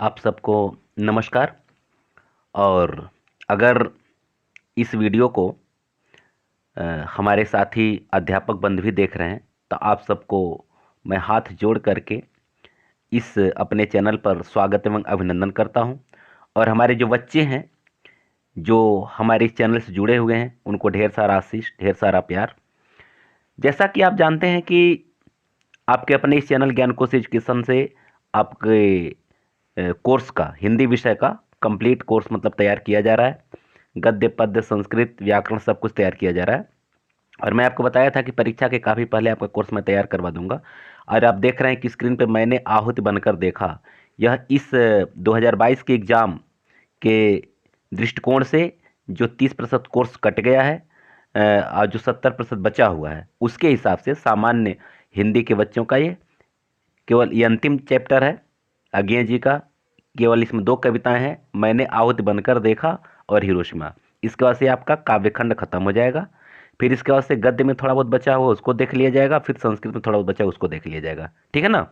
आप सबको नमस्कार। और अगर इस वीडियो को हमारे साथी अध्यापक बंधु भी देख रहे हैं तो आप सबको मैं हाथ जोड़ करके इस अपने चैनल पर स्वागत एवं अभिनंदन करता हूं। और हमारे जो बच्चे हैं जो हमारे इस चैनल से जुड़े हुए हैं उनको ढेर सारा आशीष, ढेर सारा प्यार। जैसा कि आप जानते हैं कि आपके अपने इस चैनल ज्ञान कोश एजुकेशन से आपके कोर्स का, हिंदी विषय का कंप्लीट कोर्स मतलब तैयार किया जा रहा है। गद्य, पद्य, संस्कृत, व्याकरण सब कुछ तैयार किया जा रहा है। और मैं आपको बताया था कि परीक्षा के काफ़ी पहले आपका कोर्स मैं तैयार करवा दूंगा। और आप देख रहे हैं कि स्क्रीन पे मैंने आहुति बनकर देखा, यह इस 2022 के एग्ज़ाम के दृष्टिकोण से जो 30% कोर्स कट गया है और जो 70% बचा हुआ है उसके हिसाब से सामान्य हिंदी के बच्चों का केवल ये अंतिम चैप्टर है अज्ञे जी का। केवल इसमें 2 कविताएं हैं, मैंने आहुति बनकर देखा और हिरोशिमा। इसके बाद से आपका काव्यखंड खत्म हो जाएगा। फिर इसके बाद से गद्य में थोड़ा बहुत बचा हुआ उसको देख लिया जाएगा, फिर संस्कृत में थोड़ा बहुत बचा उसको देख लिया जाएगा। ठीक है ना।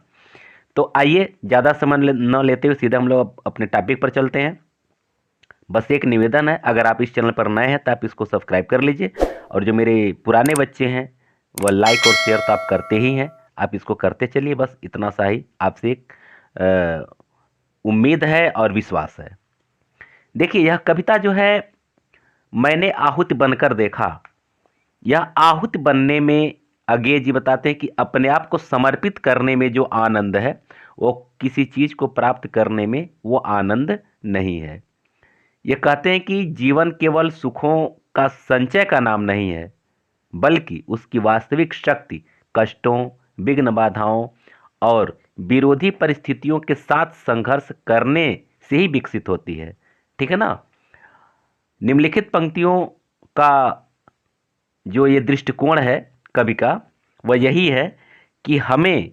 तो आइए ज़्यादा समय न लेते हुए सीधे हम लोग अपने टॉपिक पर चलते हैं। बस एक निवेदन है, अगर आप इस चैनल पर नए हैं तो आप इसको सब्सक्राइब कर लीजिए। और जो मेरे पुराने बच्चे हैं वह लाइक और शेयर तो आप करते ही हैं, आप इसको करते चलिए। बस इतना सा ही आपसे एक उम्मीद है और विश्वास है। देखिए यह कविता जो है मैंने आहुति बनकर देखा, यह आहुति बनने में अज्ञे जी बताते हैं कि अपने आप को समर्पित करने में जो आनंद है वो किसी चीज़ को प्राप्त करने में वो आनंद नहीं है। ये कहते हैं कि जीवन केवल सुखों का संचय का नाम नहीं है, बल्कि उसकी वास्तविक शक्ति कष्टों, विघ्न, बाधाओं और विरोधी परिस्थितियों के साथ संघर्ष करने से ही विकसित होती है। ठीक है ना। निम्नलिखित पंक्तियों का जो ये दृष्टिकोण है कवि का वह यही है कि हमें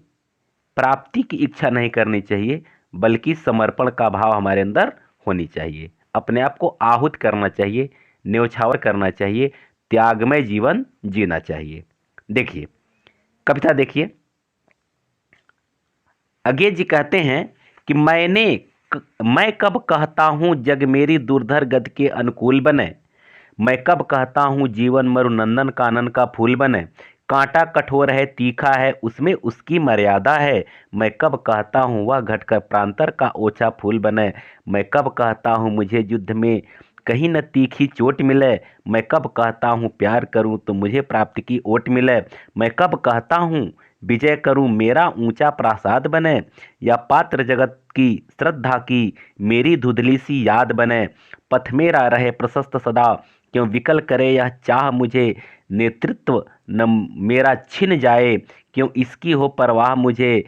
प्राप्ति की इच्छा नहीं करनी चाहिए, बल्कि समर्पण का भाव हमारे अंदर होनी चाहिए। अपने आप को आहूत करना चाहिए, न्यौछावर करना चाहिए, त्यागमय जीवन जीना चाहिए। देखिए कविता देखिए, अज्ञे जी कहते हैं कि मैं कब कहता हूं जग मेरी दुर्धर गति के अनुकूल बने। मैं कब कहता हूं जीवन मरु नंदन कानन का फूल बने। कांटा कठोर है, तीखा है, उसमें उसकी मर्यादा है। मैं कब कहता हूं वह घटकर प्रांतर का ओछा फूल बने। मैं कब कहता हूं मुझे युद्ध में कहीं न तीखी चोट मिले। मैं कब कहता हूं प्यार करूं तो मुझे प्राप्ति की ओट मिले। मैं कब कहता हूं विजय करूं मेरा ऊंचा प्रासाद बने, या पात्र जगत की श्रद्धा की मेरी धुंधली सी याद बने। पथ मेरा रहे प्रशस्त सदा, क्यों विकल करे यह चाह मुझे। नेतृत्व न मेरा छिन जाए, क्यों इसकी हो परवाह मुझे।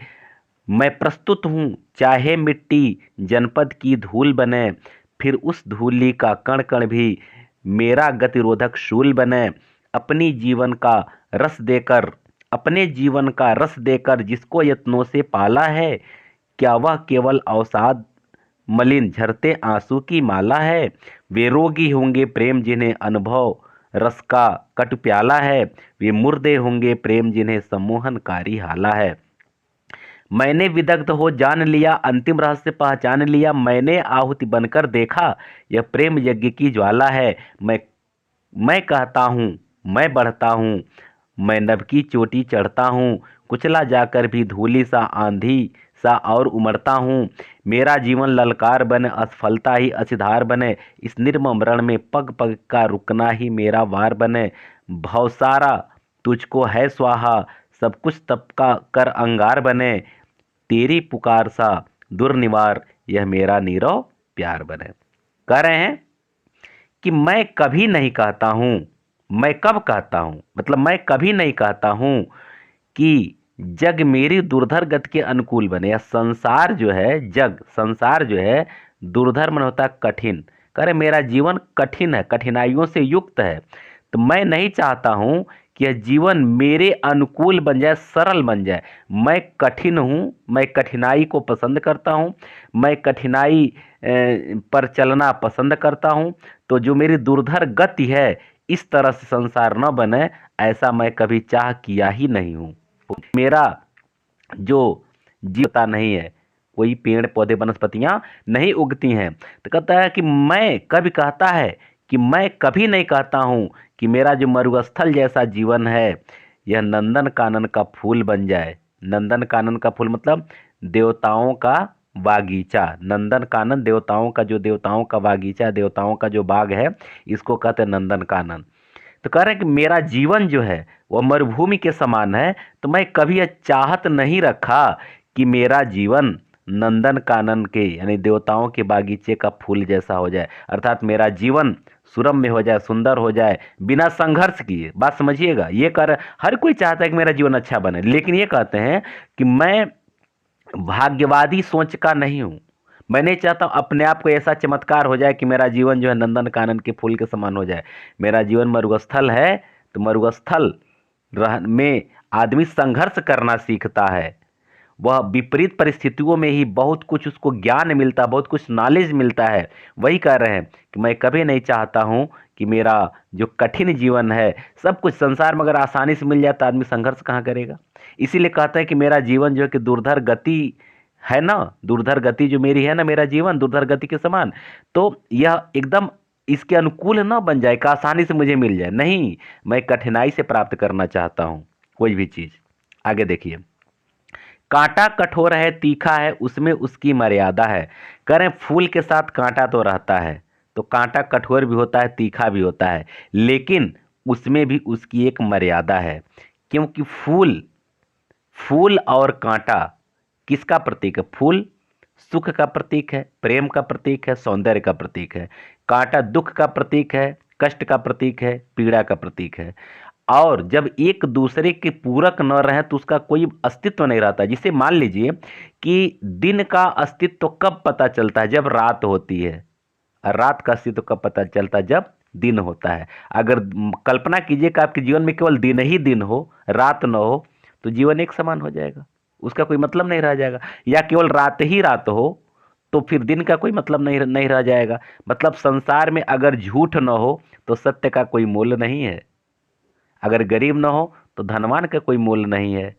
मैं प्रस्तुत हूँ चाहे मिट्टी जनपद की धूल बने, फिर उस धूली का कण कण भी मेरा गतिरोधक शूल बने। अपनी जीवन का रस देकर अपने जीवन का रस देकर जिसको यत्नों से पाला है, क्या वह केवल अवसाद मलिन झरते आंसू की माला है। वे रोगी होंगे प्रेम जिन्हें अनुभव रस का कट प्याला है। वे मुर्दे होंगे प्रेम जिन्हें सम्मोहनकारी हाला है। मैंने विदग्ध हो जान लिया, अंतिम रहस्य पहचान लिया। मैंने आहुति बनकर देखा, यह प्रेम यज्ञ की ज्वाला है। मैं कहता हूँ, मैं बढ़ता हूँ, मैं नभ की चोटी चढ़ता हूँ। कुचला जाकर भी धूली सा आंधी सा और उमड़ता हूँ। मेरा जीवन ललकार बने, असफलता ही असिधार बने। इस निर्मम रण में पग पग का रुकना ही मेरा वार बने। भवसारा तुझको है स्वाहा, सब कुछ तप का कर अंगार बने। तेरी पुकार सा दुर्निवार, यह मेरा नीरव प्यार बने। कह रहे हैं कि मैं कभी नहीं कहता हूं, मैं कब कहता हूं मतलब मैं कभी नहीं कहता हूं कि जग मेरी दुर्धर गति के अनुकूल बने, या संसार जो है, जग संसार जो है दुर्धर मन होता है कठिन। कह रहे मेरा जीवन कठिन है, कठिनाइयों से युक्त है। तो मैं नहीं चाहता हूं कि यह जीवन मेरे अनुकूल बन जाए, सरल बन जाए। मैं कठिन हूँ, मैं कठिनाई को पसंद करता हूँ, मैं कठिनाई पर चलना पसंद करता हूँ। तो जो मेरी दुर्धर गति है इस तरह से संसार न बने, ऐसा मैं कभी चाह किया ही नहीं हूँ। मेरा जो जीवता नहीं है कोई पेड़ पौधे वनस्पतियां नहीं उगती हैं। तो कहता है कि मैं कभी कहता है कि मैं कभी नहीं कहता हूँ कि मेरा जो मरुस्थल जैसा जीवन है यह नंदन कानन का फूल बन जाए। नंदन कानन का फूल मतलब देवताओं का बागीचा। नंदन कानन देवताओं का, जो देवताओं का बागीचा, देवताओं का जो बाग है, इसको कहते हैं नंदन कानन। तो कह रहे हैं कि मेरा जीवन जो है वह मरुभूमि के समान है, तो मैं कभी यह चाहत नहीं रखा कि मेरा जीवन नंदन कानन के यानी देवताओं के बागीचे का फूल जैसा हो जाए, अर्थात मेरा जीवन सुरम्य हो जाए, सुंदर हो जाए, बिना संघर्ष किए। बात समझिएगा, ये कर हर कोई चाहता है कि मेरा जीवन अच्छा बने, लेकिन ये कहते हैं कि मैं भाग्यवादी सोच का नहीं हूँ। मैं नहीं चाहता हूँ अपने आप को ऐसा चमत्कार हो जाए कि मेरा जीवन जो है नंदन कानन के फूल के समान हो जाए। मेरा जीवन मरुस्थल है, तो मरुस्थल में आदमी संघर्ष करना सीखता है। वह विपरीत परिस्थितियों में ही बहुत कुछ उसको ज्ञान मिलता, बहुत कुछ नॉलेज मिलता है। वही कह रहे हैं कि मैं कभी नहीं चाहता हूँ कि मेरा जो कठिन जीवन है, सब कुछ संसार में अगर आसानी से मिल जाए तो आदमी संघर्ष कहाँ करेगा। इसीलिए कहता है कि मेरा जीवन जो है कि दुर्धर गति है ना, दुर्धर गति जो मेरी है ना, मेरा जीवन दुर्धर गति के समान, तो यह एकदम इसके अनुकूल ना बन जाए कि आसानी से मुझे मिल जाए। नहीं, मैं कठिनाई से प्राप्त करना चाहता हूँ कोई भी चीज़। आगे देखिए, कांटा कठोर है तीखा है उसमें उसकी मर्यादा है। करें फूल के साथ कांटा तो रहता है, तो कांटा कठोर भी होता है, तीखा भी होता है, लेकिन उसमें भी उसकी एक मर्यादा है। क्योंकि फूल फूल और कांटा किसका प्रतीक है? फूल सुख का प्रतीक है, प्रेम का प्रतीक है, सौंदर्य का प्रतीक है। कांटा दुख का प्रतीक है, कष्ट का प्रतीक है, पीड़ा का प्रतीक है। और जब एक दूसरे के पूरक न रहे तो उसका कोई अस्तित्व नहीं रहता। जिसे मान लीजिए कि दिन का अस्तित्व कब पता चलता है? जब रात होती है। और रात का अस्तित्व कब पता चलता है? जब दिन होता है। अगर कल्पना कीजिए कि आपके जीवन में केवल दिन ही दिन हो, रात न हो, तो जीवन एक समान हो जाएगा, उसका कोई मतलब नहीं रह जाएगा। या केवल रात ही रात हो तो फिर दिन का कोई मतलब नहीं रह जाएगा। मतलब संसार में अगर झूठ न हो तो सत्य का कोई मूल्य नहीं है। अगर गरीब न हो तो धनवान का कोई मूल्य नहीं है।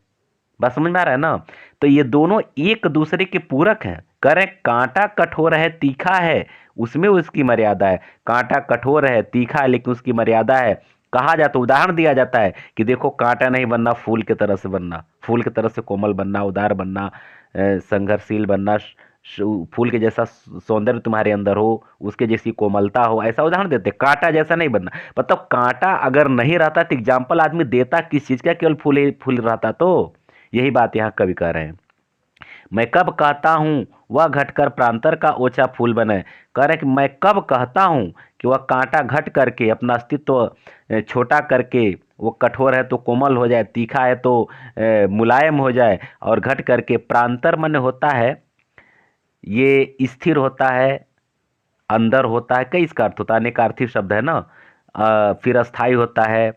बस समझ में आ रहा है ना? तो ये दोनों एक दूसरे के पूरक हैं। कह रहे कांटा कठोर है तीखा है उसमें उसकी मर्यादा है। कांटा कठोर है तीखा है लेकिन उसकी मर्यादा है। कहा जाता, उदाहरण दिया जाता है कि देखो कांटा नहीं बनना, फूल की तरह से बनना, फूल की तरह से कोमल बनना, उदार बनना, संघर्षशील बनना, फूल के जैसा सौंदर्य तुम्हारे अंदर हो, उसके जैसी कोमलता हो, ऐसा उदाहरण देते। कांटा जैसा नहीं बनना, मतलब कांटा अगर नहीं रहता तो एग्जाम्पल आदमी देता किस चीज का? केवल फूल ही फूल रहता। तो यही बात यहाँ कवि कह रहे हैं। मैं कब कहता हूँ वह घटकर प्रांतर का ओछा फूल बने। कह रहे हैं कि मैं कब कहता हूँ कि वह कांटा घट करके अपना अस्तित्व छोटा करके, वो कठोर है तो कोमल हो जाए, तीखा है तो मुलायम हो जाए, और घट करके प्रांतर मन होता है, ये स्थिर होता है, अंदर होता है, कई इसका अर्थ होता है, अनेकार्थी शब्द है ना। फिर अस्थाई होता है,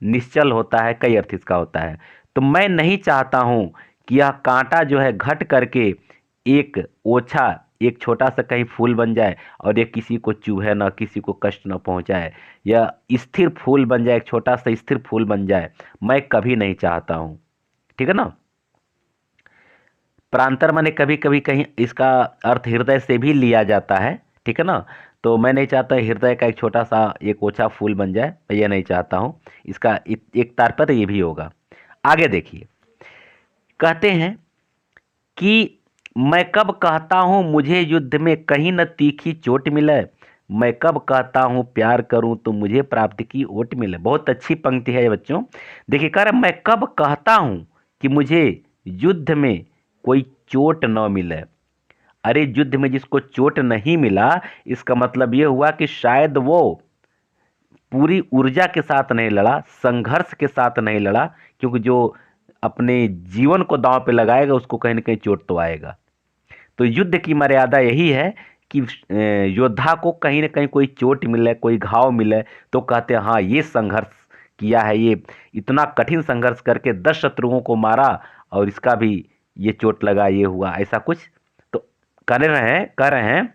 निश्चल होता है, कई अर्थ इसका होता है। तो मैं नहीं चाहता हूँ कि यह कांटा जो है घट करके एक ओछा, एक छोटा सा कहीं फूल बन जाए और ये किसी को चुभे ना, किसी को कष्ट ना पहुंचाए। यह स्थिर फूल बन जाए, एक छोटा सा स्थिर फूल बन जाए, मैं कभी नहीं चाहता हूँ। ठीक है ना? प्रांतर माने कभी कभी कहीं इसका अर्थ हृदय से भी लिया जाता है। ठीक है ना? तो मैं नहीं चाहता हृदय का एक छोटा सा एक ओछा फूल बन जाए, मैं ये नहीं चाहता हूँ। इसका एक तात्पर्य ये भी होगा। आगे देखिए, कहते हैं कि मैं कब कहता हूँ मुझे युद्ध में कहीं न तीखी चोट मिले। मैं कब कहता हूँ प्यार करूँ तो मुझे प्राप्ति की ओट मिले। बहुत अच्छी पंक्ति है ये बच्चों। देखिए कह रहा मैं कब कहता हूँ कि मुझे युद्ध में कोई चोट न मिले। अरे युद्ध में जिसको चोट नहीं मिला, इसका मतलब ये हुआ कि शायद वो पूरी ऊर्जा के साथ नहीं लड़ा, संघर्ष के साथ नहीं लड़ा, क्योंकि जो अपने जीवन को दांव पे लगाएगा उसको कहीं ना कहीं चोट तो आएगा। तो युद्ध की मर्यादा यही है कि योद्धा को कहीं ना कहीं कोई चोट मिले, कोई घाव मिले, तो कहते हैं हाँ ये संघर्ष किया है, ये इतना कठिन संघर्ष करके 10 शत्रुओं को मारा और इसका भी ये चोट लगा, ये हुआ, ऐसा कुछ। तो कह रहे हैं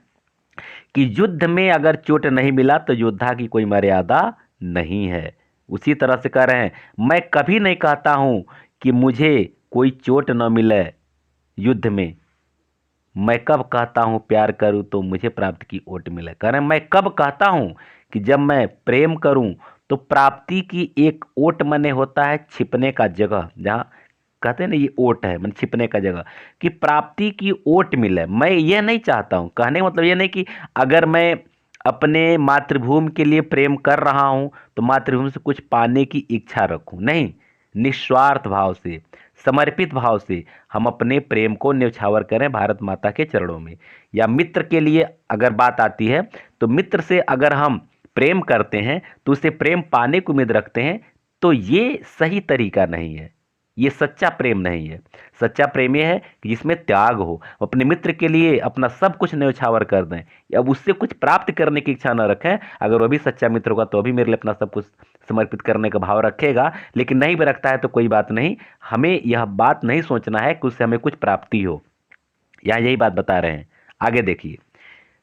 कि युद्ध में अगर चोट नहीं मिला तो योद्धा की कोई मर्यादा नहीं है। उसी तरह से कह रहे हैं मैं कभी नहीं कहता हूं कि मुझे कोई चोट न मिले युद्ध में, मैं कब कहता हूँ प्यार करूँ तो मुझे प्राप्ति की ओट मिले। कह रहे हैं मैं कब कहता हूँ कि जब मैं प्रेम करूँ तो प्राप्ति की एक ओट मने होता है छिपने का जगह, जहाँ कहते हैं ना ये ओट है मतलब छिपने का जगह, कि प्राप्ति की ओट मिले। मैं ये नहीं चाहता हूँ, कहने का मतलब ये नहीं कि अगर मैं अपने मातृभूमि के लिए प्रेम कर रहा हूँ तो मातृभूमि से कुछ पाने की इच्छा रखूँ, नहीं। निस्वार्थ भाव से, समर्पित भाव से हम अपने प्रेम को न्यौछावर करें भारत माता के चरणों में। या मित्र के लिए अगर बात आती है तो मित्र से अगर हम प्रेम करते हैं तो उसे प्रेम पाने की उम्मीद रखते हैं, तो ये सही तरीका नहीं है, ये सच्चा प्रेम नहीं है। सच्चा प्रेम ये है कि जिसमें त्याग हो, अपने मित्र के लिए अपना सब कुछ न्यौछावर कर दें, अब उससे कुछ प्राप्त करने की इच्छा न रखें। अगर वो भी सच्चा मित्र होगा तो भी मेरे लिए अपना सब कुछ समर्पित करने का भाव रखेगा, लेकिन नहीं भी रखता है तो कोई बात नहीं। हमें यह बात नहीं सोचना है कि उससे हमें कुछ प्राप्ति हो। यहाँ यही बात बता रहे हैं। आगे देखिए,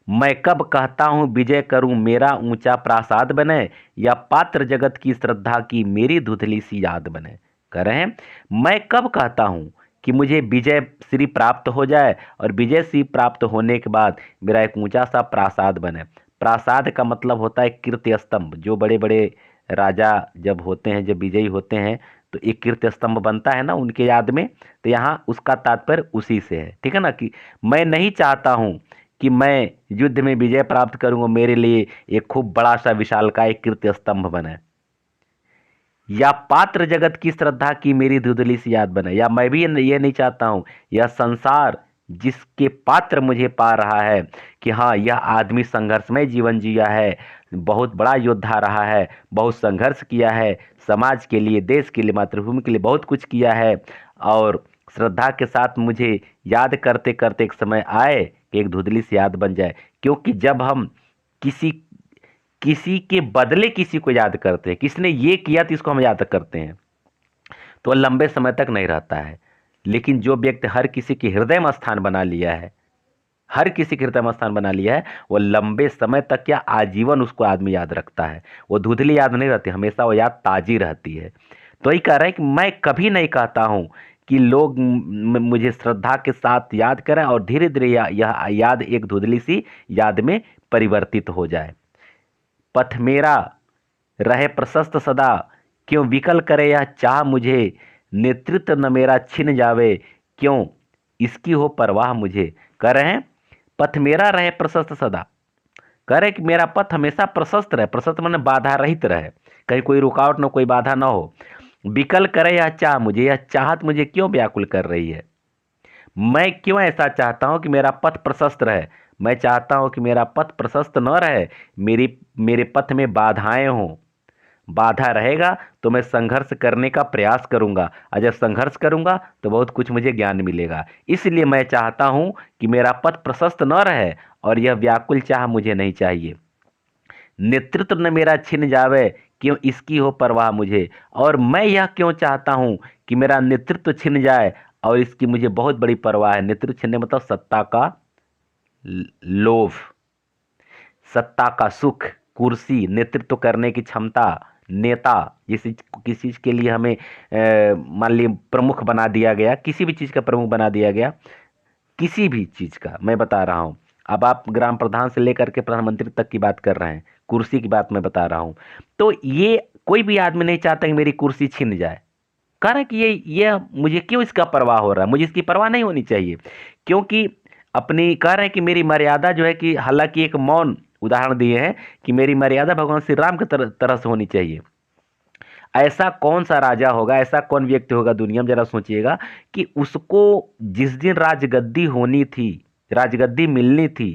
मैं कब कहता हूँ विजय करूँ मेरा ऊंचा प्रासाद बने, या पात्र जगत की श्रद्धा की मेरी धुंधली सी याद बने। कह रहे हैं मैं कब कहता हूँ कि मुझे विजय श्री प्राप्त हो जाए और विजय श्री प्राप्त होने के बाद मेरा एक ऊंचा सा प्रासाद बने। प्रासाद का मतलब होता है कीर्ति स्तंभ। जो बड़े बड़े राजा जब होते हैं, जब विजयी होते हैं तो एक कीर्ति स्तंभ बनता है ना उनके याद में, तो यहाँ उसका तात्पर्य उसी से है, ठीक है ना। कि मैं नहीं चाहता हूँ कि मैं युद्ध में विजय प्राप्त करूंगा, मेरे लिए एक खूब बड़ा सा विशालकाय कीर्ति स्तंभ बने, या पात्र जगत की श्रद्धा की मेरी धुंधली सी याद बने, या मैं भी ये नहीं चाहता हूं यह संसार जिसके पात्र मुझे पा रहा है कि हाँ यह आदमी संघर्षमय जीवन जिया है, बहुत बड़ा योद्धा रहा है, बहुत संघर्ष किया है, समाज के लिए, देश के लिए, मातृभूमि के लिए बहुत कुछ किया है, और श्रद्धा के साथ मुझे याद करते करते एक समय आए कि एक धुंधली सी याद बन जाए। क्योंकि जब हम किसी किसी के बदले किसी को याद करते हैं, किसने ये किया तो इसको हम याद करते हैं, तो वह लंबे समय तक नहीं रहता है। लेकिन जो व्यक्ति हर किसी के हृदय में स्थान बना लिया है, हर किसी के हृदय में स्थान बना लिया है, वो लंबे समय तक या आजीवन उसको आदमी याद रखता है। वो धुंधली याद नहीं रहती, हमेशा वो याद ताजी रहती है। तो यही कह रहे हैं कि मैं कभी नहीं कहता हूँ कि लोग मुझे श्रद्धा के साथ याद करें और धीरे धीरे यह याद एक धुंधली सी याद में परिवर्तित हो जाए। पथ मेरा रहे प्रशस्त सदा, क्यों विकल करे यह चाह मुझे, नेतृत्व न मेरा छिन जावे, क्यों इसकी हो परवाह मुझे। कह रहे हैं पथ मेरा रहे प्रशस्त सदा, कह रहे कि मेरा पथ हमेशा प्रशस्त रहे, प्रशस्त माने बाधा रहित रहे, कहीं कोई रुकावट न कोई बाधा न हो। विकल करे यह चाह मुझे, यह चाहत मुझे क्यों व्याकुल कर रही है। मैं क्यों ऐसा चाहता हूं कि मेरा पथ प्रशस्त रहे। मैं चाहता हूं कि मेरा पथ प्रशस्त न रहे, मेरे पथ में बाधाएं हों। बाधा रहेगा तो मैं संघर्ष करने का प्रयास करूंगा, और जब संघर्ष करूंगा तो बहुत कुछ मुझे ज्ञान मिलेगा। इसलिए मैं चाहता हूं कि मेरा पथ प्रशस्त न रहे और यह व्याकुल चाह मुझे नहीं चाहिए। नेतृत्व न मेरा छिन जावे, क्यों इसकी हो परवाह मुझे। और मैं यह क्यों चाहता हूं कि मेरा नेतृत्व छिन जाए, और इसकी मुझे बहुत बड़ी परवाह है। नेतृत्व छीनने मतलब सत्ता का लोभ, सत्ता का सुख, कुर्सी, नेतृत्व करने की क्षमता, नेता। जिस किसी चीज के लिए हमें मान लीजिए प्रमुख बना दिया गया, किसी भी चीज का प्रमुख बना दिया गया, किसी भी चीज का मैं बता रहा हूं। अब आप ग्राम प्रधान से लेकर के प्रधानमंत्री तक की बात कर रहे हैं, कुर्सी की बात मैं बता रहा हूं। तो ये कोई भी आदमी नहीं चाहता कि मेरी कुर्सी छीन जाए। कह रहे हैं कि ये मुझे क्यों इसका परवाह हो रहा है, मुझे इसकी परवाह नहीं होनी चाहिए। क्योंकि अपनी कह रहे हैं कि मेरी मर्यादा जो है कि हालांकि एक मौन उदाहरण दिए हैं कि मेरी मर्यादा भगवान श्री राम की तरह से होनी चाहिए। ऐसा कौन सा राजा होगा, ऐसा कौन व्यक्ति होगा दुनिया में, जरा सोचिएगा, कि उसको जिस दिन राजगद्दी होनी थी, राजगद्दी मिलनी थी,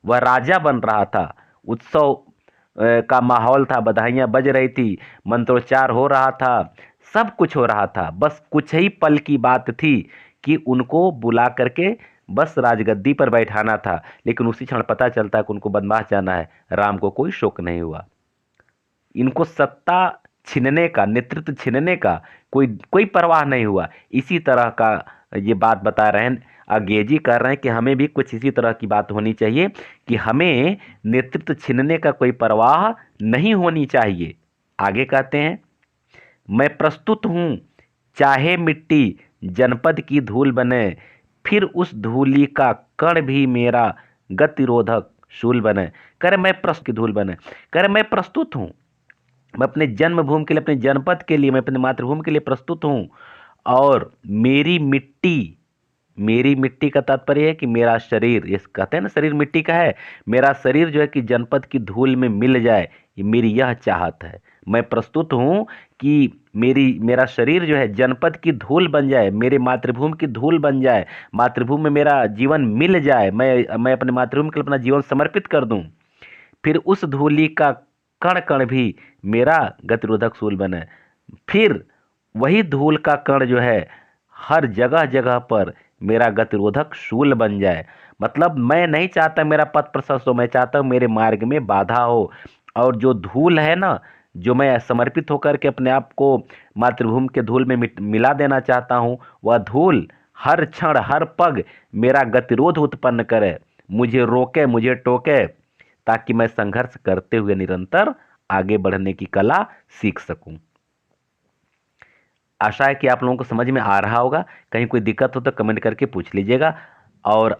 वह राजा बन रहा था, उत्सव का माहौल था, बधाइयां बज रही थी, मंत्रोच्चार हो रहा था, सब कुछ हो रहा था, बस कुछ ही पल की बात थी कि उनको बुला करके बस राजगद्दी पर बैठाना था। लेकिन उसी क्षण पता चलता है कि उनको बनवास जाना है। राम को कोई शोक नहीं हुआ। इनको सत्ता छीनने का, नेतृत्व छीनने का कोई कोई परवाह नहीं हुआ। इसी तरह का ये बात बता रहे हैं, अंग्रेजी कर रहे हैं कि हमें भी कुछ इसी तरह की बात होनी चाहिए कि हमें नेतृत्व छीनने का कोई परवाह नहीं होनी चाहिए। आगे कहते हैं, मैं प्रस्तुत हूं चाहे मिट्टी जनपद की धूल बने, फिर उस धूली का कण भी मेरा गतिरोधक शूल बने। करे मैं प्रस्तुत की धूल बने। करे मैं प्रस्तुत हूँ, मैं अपने जन्मभूमि के लिए, अपने जनपद के लिए, मैं अपनी मातृभूमि के लिए प्रस्तुत हूँ। और मेरी मिट्टी का तात्पर्य है कि मेरा शरीर, ये कहते हैं ना शरीर मिट्टी का है, मेरा शरीर जो है कि जनपद की धूल में मिल जाए, ये मेरी यह चाहत है। मैं प्रस्तुत हूँ कि मेरा शरीर जो है जनपद की धूल बन जाए, मेरे मातृभूमि की धूल बन जाए, मातृभूमि में मेरा जीवन मिल जाए, मैं अपने मातृभूमि के लिए अपना जीवन समर्पित कर दूं। फिर उस धूलि का कण कण भी मेरा गतिरोधक शूल बने। फिर वही धूल का कण जो है हर जगह जगह पर मेरा गतिरोधक शूल बन जाए। मतलब मैं नहीं चाहता मेरा पथ प्रशस्त हो, मैं चाहता हूँ मेरे मार्ग में बाधा हो। और जो धूल है ना, जो मैं समर्पित होकर के अपने आप को मातृभूमि के धूल में मिला देना चाहता हूँ, वह धूल हर क्षण हर पग मेरा गतिरोध उत्पन्न करे, मुझे रोके, मुझे टोके, ताकि मैं संघर्ष करते हुए निरंतर आगे बढ़ने की कला सीख सकूं। आशा है कि आप लोगों को समझ में आ रहा होगा। कहीं कोई दिक्कत हो तो कमेंट करके पूछ लीजिएगा। और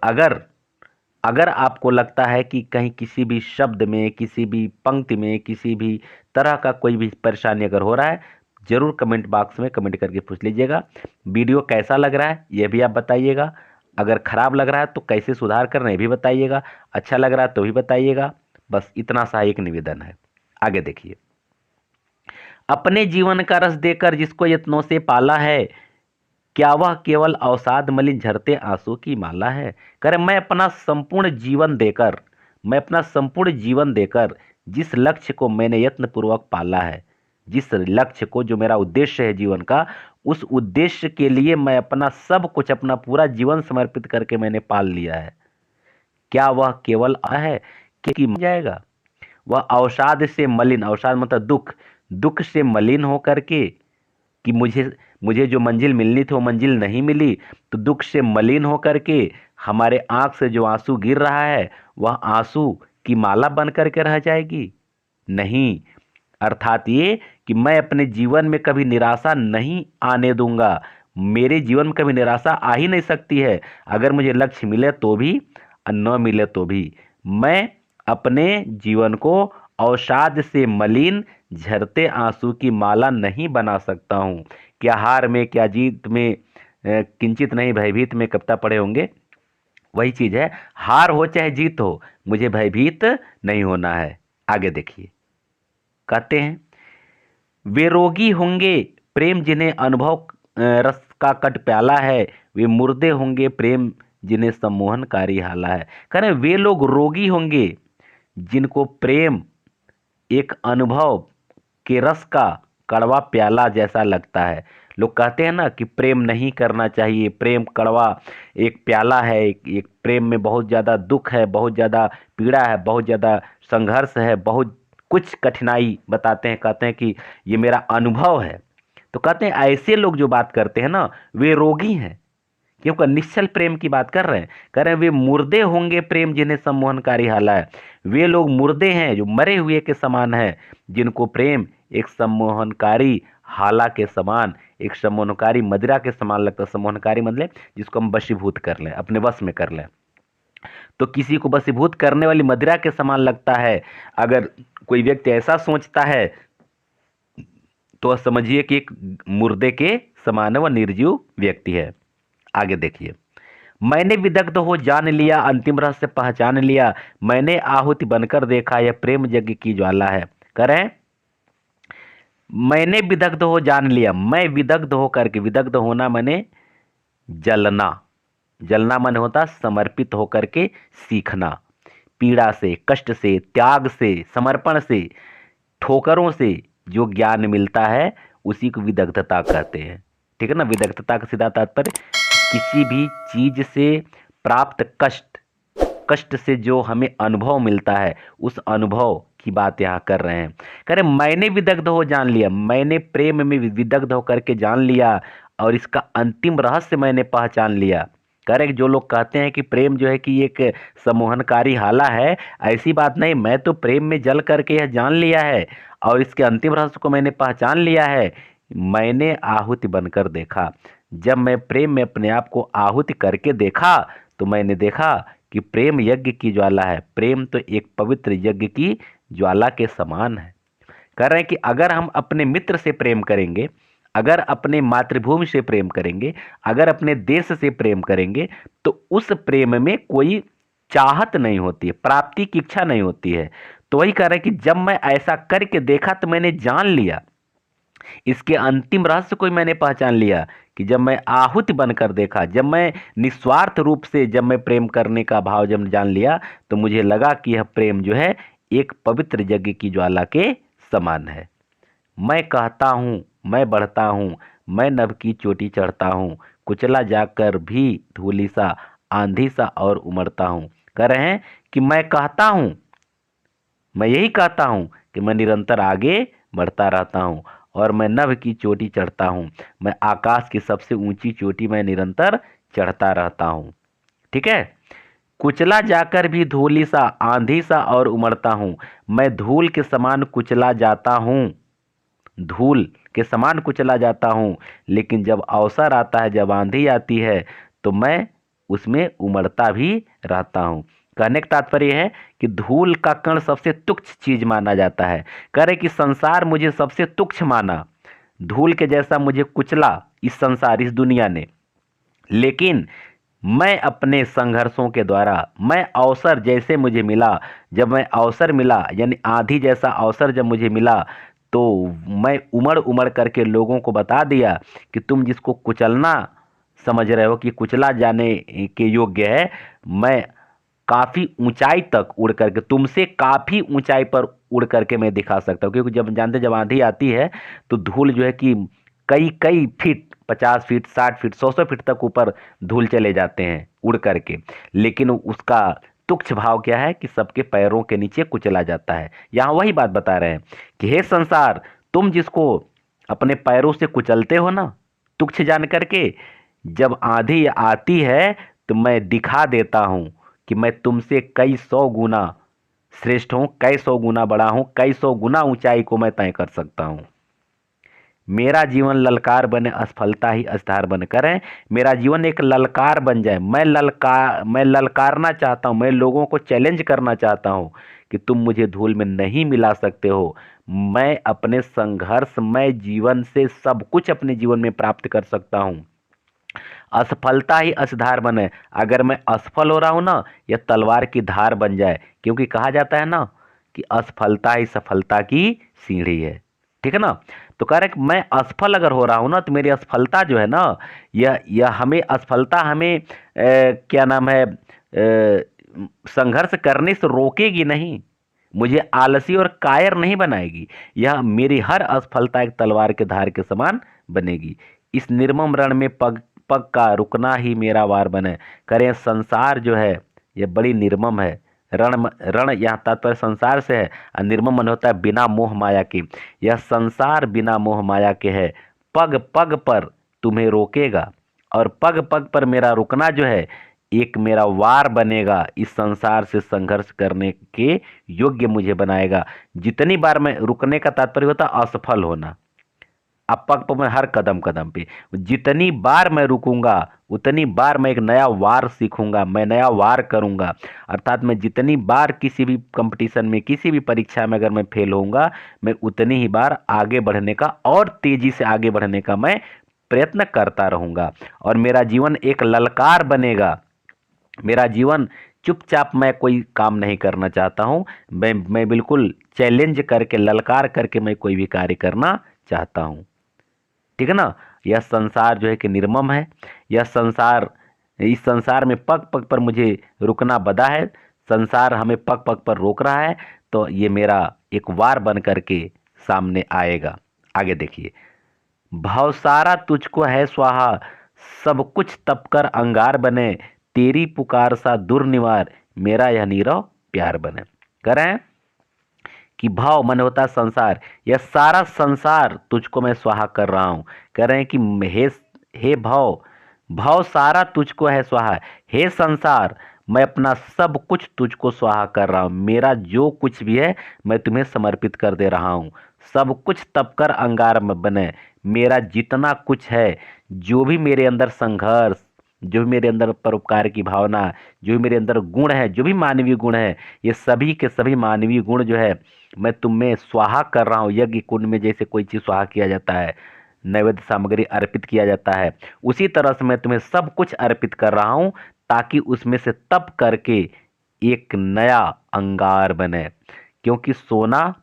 अगर आपको लगता है कि कहीं किसी भी शब्द में, किसी भी पंक्ति में, किसी भी तरह का कोई भी परेशानी अगर हो रहा है, जरूर कमेंट बॉक्स में कमेंट करके पूछ लीजिएगा। वीडियो कैसा लग रहा है यह भी आप बताइएगा। अगर खराब लग रहा है तो कैसे सुधार करना है भी बताइएगा। अच्छा लग रहा है तो भी बताइएगा। बस इतना सा एक निवेदन है। आगे देखिए। अपने जीवन का रस देकर जिसको यत्नों से पाला है, क्या वह केवल अवसाद मलिन झरते आंसू की माला है। करे मैं अपना संपूर्ण जीवन देकर जिस लक्ष्य को मैंने यत्न पूर्वक पाला है, जिस लक्ष्य को, जो मेरा उद्देश्य है जीवन का, उस उद्देश्य के लिए मैं अपना सब कुछ, अपना पूरा जीवन समर्पित करके मैंने पाल लिया है, क्या वह केवल है कि मर जाएगा। वह अवसाद से मलिन, अवसाद मतलब दुख से मलिन होकर के, कि मुझे जो मंजिल मिलनी थी वो मंजिल नहीं मिली, तो दुख से मलिन होकर के हमारे आंख से जो आंसू गिर रहा है वह आंसू की माला बन करके रह जाएगी? नहीं। अर्थात ये कि मैं अपने जीवन में कभी निराशा नहीं आने दूंगा। मेरे जीवन में कभी निराशा आ ही नहीं सकती है। अगर मुझे लक्ष्य मिले तो भी और न मिले तो भी, मैं अपने जीवन को अवसाद से मलिन झरते आंसू की माला नहीं बना सकता हूँ। क्या हार में, क्या जीत में किंचित नहीं भयभीत में कविता पढ़े होंगे, वही चीज है। हार हो चाहे जीत हो, मुझे भयभीत नहीं होना है। आगे देखिए, कहते हैं वे रोगी होंगे प्रेम जिन्हें अनुभव रस का कट प्याला है, वे मुर्दे होंगे प्रेम जिन्हें सम्मोहनकारी हाला है। कह रहे वे लोग रोगी होंगे जिनको प्रेम एक अनुभव के रस का कड़वा प्याला जैसा लगता है। लोग कहते हैं ना कि प्रेम नहीं करना चाहिए, प्रेम कड़वा एक प्याला है, एक प्रेम में बहुत ज़्यादा दुख है, बहुत ज़्यादा पीड़ा है, बहुत ज़्यादा संघर्ष है, बहुत कुछ कठिनाई बताते हैं, कहते हैं कि ये मेरा अनुभव है। तो कहते हैं ऐसे लोग जो बात करते हैं ना, वे रोगी हैं, क्योंकि निश्चल प्रेम की बात कर रहे हैं। कह रहे हैं वे मुर्दे होंगे प्रेम जिन्हें सम्मोहनकारी हाला है। वे लोग मुर्दे हैं जो मरे हुए के समान है, जिनको प्रेम एक सम्मोहनकारी हाला के समान, एक सम्मोहनकारी मदिरा के समान लगता है। सम्मोहनकारी मतलब जिसको हम वशीभूत कर लें, अपने वश में कर लें। तो किसी को वशीभूत करने वाली मदिरा के समान लगता है। अगर कोई व्यक्ति ऐसा सोचता है तो समझिए कि एक मुर्दे के समान वह निर्जीव व्यक्ति है। आगे देखिए, मैंने विदग्ध हो जान लिया, अंतिम रहस्य पहचान लिया, मैंने आहुति बनकर देखा, यह प्रेम यज्ञ की ज्वाला है। करें मैंने विदग्ध हो जान लिया, मैं विदग्ध हो करके, विदग्ध होना मैंने जलना, जलना मन होता समर्पित होकर के सीखना, पीड़ा से, कष्ट से, त्याग से, समर्पण से, ठोकरों से जो ज्ञान मिलता है उसी को विदग्धता कहते हैं। ठीक है ना। विदग्धता का सीधा तात्पर्य किसी भी चीज से प्राप्त कष्ट से जो हमें अनुभव मिलता है, उस अनुभव की बात यहाँ कर रहे हैं। कह रहे मैंने विदग्ध हो जान लिया, मैंने प्रेम में विदग्ध होकर के जान लिया और इसका अंतिम रहस्य मैंने पहचान लिया। कह रहे जो लोग कहते हैं कि प्रेम जो है कि एक सम्मोहनकारी हाला है, ऐसी बात नहीं। मैं तो प्रेम में जल करके यह जान लिया है और इसके अंतिम रहस्य को मैंने पहचान लिया है। मैंने आहुति बनकर देखा, जब मैं प्रेम में अपने आप को आहुति करके देखा तो मैंने देखा कि प्रेम यज्ञ की ज्वाला है। प्रेम तो एक पवित्र यज्ञ की ज्वाला के समान है। कह रहे हैं कि अगर हम अपने मित्र से प्रेम करेंगे, अगर अपने मातृभूमि से प्रेम करेंगे, अगर अपने देश से प्रेम करेंगे, तो उस प्रेम में कोई चाहत नहीं होती है, प्राप्ति की इच्छा नहीं होती है। तो वही कह रहे हैं कि जब मैं ऐसा करके देखा तो मैंने जान लिया, इसके अंतिम रहस्य को मैंने पहचान लिया कि जब मैं आहुति बनकर देखा, जब मैं निस्वार्थ रूप से जब मैं प्रेम करने का भाव जब जान लिया, तो मुझे लगा कि यह प्रेम जो है एक पवित्र यज्ञ की ज्वाला के समान है। मैं कहता हूँ, मैं बढ़ता हूँ, मैं नभ की चोटी चढ़ता हूँ, कुचला जाकर भी धूलि सा, आंधी सा और उमड़ता हूँ। कह रहे हैं कि मैं कहता हूँ, मैं यही कहता हूँ कि मैं निरंतर आगे बढ़ता रहता हूँ और मैं नभ की चोटी चढ़ता हूँ। मैं आकाश की सबसे ऊंची चोटी में निरंतर चढ़ता रहता हूँ। ठीक है। कुचला जाकर भी धूलि सा, आंधी सा और उमड़ता हूँ। मैं धूल के समान कुचला जाता हूँ, धूल के समान कुचला जाता हूँ, लेकिन जब अवसर आता है, जब आंधी आती है, तो मैं उसमें उमड़ता भी रहता हूँ। कहने का तात्पर्य है कि धूल का कण सबसे तुच्छ चीज माना जाता है। कह रहे कि संसार मुझे सबसे तुच्छ माना, धूल के जैसा मुझे कुचला इस संसार, इस दुनिया ने, लेकिन मैं अपने संघर्षों के द्वारा, मैं अवसर जैसे मुझे मिला, जब मैं अवसर मिला, यानी आंधी जैसा अवसर जब मुझे मिला, तो मैं उमड़ उमड़ करके लोगों को बता दिया कि तुम जिसको कुचलना समझ रहे हो कि कुचला जाने के योग्य है, मैं काफ़ी ऊंचाई तक उड़ करके, तुमसे काफ़ी ऊंचाई पर उड़ करके मैं दिखा सकता हूँ। क्योंकि जब जानते, जब आंधी आती है तो धूल जो है कि कई कई फीट, 50 फीट, 60 फीट, 100 फीट तक ऊपर धूल चले जाते हैं उड़ करके, लेकिन उसका तुच्छ भाव क्या है कि सबके पैरों के नीचे कुचला जाता है। यहाँ वही बात बता रहे हैं कि हे संसार, तुम जिसको अपने पैरों से कुचलते हो ना, तुच्छ जान करके, जब आंधी आती है तो मैं दिखा देता हूँ कि मैं तुमसे कई सौ गुना श्रेष्ठ हूँ, कई सौ गुना बड़ा हूँ, कई सौ गुना ऊंचाई को मैं तय कर सकता हूँ। मेरा जीवन ललकार बने, असफलता ही आधार बन करें। मेरा जीवन एक ललकार बन जाए। मैं ललकारना चाहता हूँ, मैं लोगों को चैलेंज करना चाहता हूँ कि तुम मुझे धूल में नहीं मिला सकते हो। मैं अपने संघर्षमय जीवन से सब कुछ अपने जीवन में प्राप्त कर सकता हूँ। असफलता ही असधार बने। अगर मैं असफल हो रहा हूं ना, यह तलवार की धार बन जाए, क्योंकि कहा जाता है ना कि असफलता ही सफलता की सीढ़ी है। ठीक है ना। तो कह रहे कि मैं असफल अगर हो रहा हूं ना, तो मेरी असफलता जो है ना, यह हमें असफलता हमें क्या नाम है, संघर्ष करने से रोकेगी नहीं, मुझे आलसी और कायर नहीं बनाएगी। यह मेरी हर असफलता एक तलवार के धार के समान बनेगी। इस निर्मम रण में पग पग का रुकना ही मेरा वार बने। करें संसार जो है यह बड़ी निर्मम है। रण यहाँ तात्पर्य संसार से है, और निर्मम मन होता है बिना मोह माया के। यह संसार बिना मोह माया के है, पग पग पर तुम्हें रोकेगा, और पग पग पर मेरा रुकना जो है एक मेरा वार बनेगा, इस संसार से संघर्ष करने के योग्य मुझे बनाएगा। जितनी बार मैं, रुकने का तात्पर्य होता है असफल होना, अब पग पग में हर कदम कदम पे जितनी बार मैं रुकूंगा उतनी बार मैं एक नया वार सीखूंगा, मैं नया वार करूंगा। अर्थात मैं जितनी बार किसी भी कंपटीशन में, किसी भी परीक्षा में अगर मैं फेल होऊंगा, मैं उतनी ही बार आगे बढ़ने का और तेजी से आगे बढ़ने का मैं प्रयत्न करता रहूंगा, और मेरा जीवन एक ललकार बनेगा। मेरा जीवन चुपचाप मैं कोई काम नहीं करना चाहता हूँ, मैं बिल्कुल चैलेंज करके, ललकार करके मैं कोई भी कार्य करना चाहता हूँ। ठीक है ना। यह संसार जो है कि निर्मम है। यह संसार, इस संसार में पग पग पर मुझे रुकना बदा है। संसार हमें पग पग पर रोक रहा है, तो ये मेरा एक वार बन करके सामने आएगा। आगे देखिए, भवसारा तुझको है स्वाहा, सब कुछ तप कर अंगार बने, तेरी पुकार सा दुर्निवार, मेरा यह नीरव प्यार बने। करें कि भाव मन होता है संसार, यह सारा संसार तुझको मैं स्वाहा कर रहा हूं। कह रहे हैं कि हे भाव, भाव सारा तुझको है स्वाहा, हे संसार मैं अपना सब कुछ तुझको स्वाहा कर रहा हूं। मेरा जो कुछ भी है मैं तुम्हें समर्पित कर दे रहा हूं। सब कुछ तप कर अंगार में बने। मेरा जितना कुछ है, जो भी मेरे अंदर संघर्ष, जो भी मेरे अंदर परोपकार की भावना, जो भी मेरे अंदर गुण है, जो भी मानवीय गुण है, ये सभी के सभी मानवीय गुण जो है मैं तुम में स्वाहा कर रहा हूँ। यज्ञ कुंड में जैसे कोई चीज़ स्वाहा किया जाता है, नैवेद्य सामग्री अर्पित किया जाता है, उसी तरह से मैं तुम्हें सब कुछ अर्पित कर रहा हूँ, ताकि उसमें से तप करके एक नया अंगार बने। क्योंकि सोना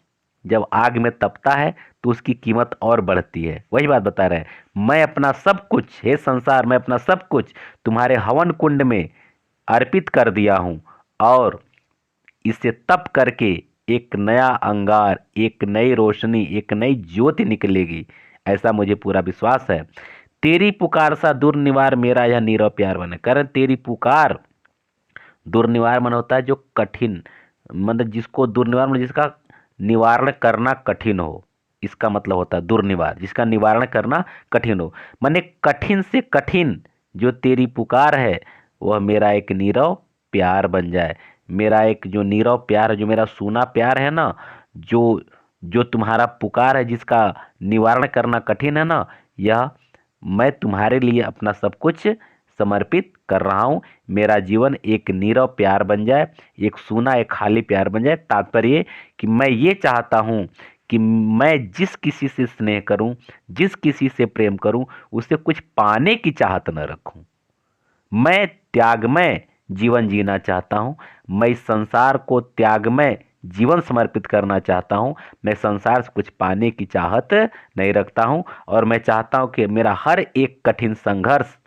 जब आग में तपता है तो उसकी कीमत और बढ़ती है। वही बात बता रहे हैं, मैं अपना सब कुछ, हे संसार, मैं अपना सब कुछ तुम्हारे हवन कुंड में अर्पित कर दिया हूँ, और इसे तप करके एक नया अंगार, एक नई रोशनी, एक नई ज्योति निकलेगी, ऐसा मुझे पूरा विश्वास है। तेरी पुकार सा दुर्निवार मेरा यह नीरव प्यार बने। कारण तेरी पुकार, दुर्निवार मन होता है जो कठिन, मतलब जिसको दुर्निवार मतलब जिसका निवारण करना कठिन हो, इसका मतलब होता है दुर्निवार, जिसका निवारण करना कठिन हो। माने कठिन से कठिन जो तेरी पुकार है वह मेरा एक नीरव प्यार बन जाए। मेरा एक जो नीरव प्यार है, जो मेरा सूना प्यार है ना, जो जो तुम्हारा पुकार है जिसका निवारण करना कठिन है ना, यह मैं तुम्हारे लिए अपना सब कुछ समर्पित कर रहा हूँ। मेरा जीवन एक नीरव प्यार बन जाए, एक सूना, एक खाली प्यार बन जाए। तात्पर्य ये कि मैं ये चाहता हूँ कि मैं जिस किसी से स्नेह करूँ, जिस किसी से प्रेम करूँ, उसे कुछ पाने की चाहत न रखूँ। मैं त्यागमय जीवन जीना चाहता हूँ। मैं इस संसार को त्यागमय जीवन समर्पित करना चाहता हूँ। मैं संसार से कुछ पाने की चाहत नहीं रखता हूँ, और मैं चाहता हूँ कि मेरा हर एक कठिन संघर्ष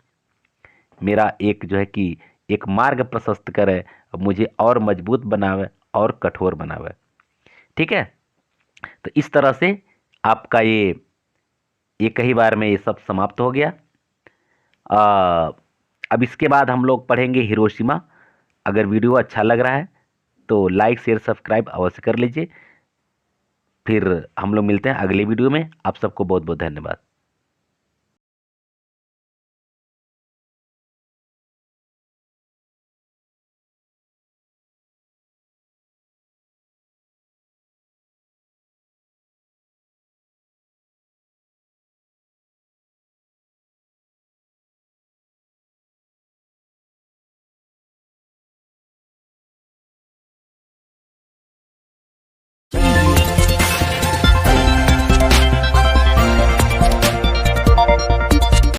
मेरा एक जो है कि एक मार्ग प्रशस्त करे, मुझे और मजबूत बनावे और कठोर बनावे। ठीक है, तो इस तरह से आपका ये एक ही बार में ये सब समाप्त हो गया। अब इसके बाद हम लोग पढ़ेंगे हिरोशिमा। अगर वीडियो अच्छा लग रहा है तो लाइक शेयर सब्सक्राइब अवश्य कर लीजिए। फिर हम लोग मिलते हैं अगले वीडियो में। आप सबको बहुत बहुत धन्यवाद।